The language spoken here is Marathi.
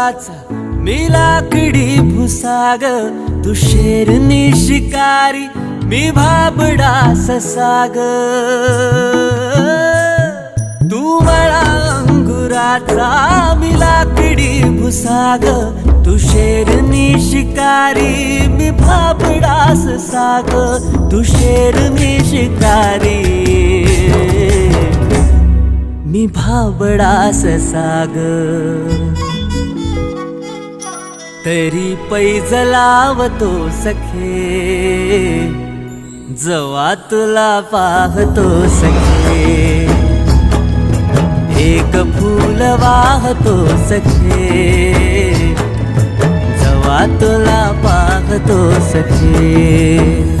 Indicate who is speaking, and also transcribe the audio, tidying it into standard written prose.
Speaker 1: अंगुराचा मी लाकडी भुसाग, तू शेरनी शिकारी मी भाबडा ससाग. तू मला अंगुराचा मी लाकडी भुसाग, तू शेरनी शिकारी मी भाबडा ससाग. तू शेरनी शिकारी मी भाबडा ससाग. तरी पैज लावतो सखे, जवा तुला पाहतो सखे. एक फूल वाहतो सखे, जवा तुला पाहतो सखे.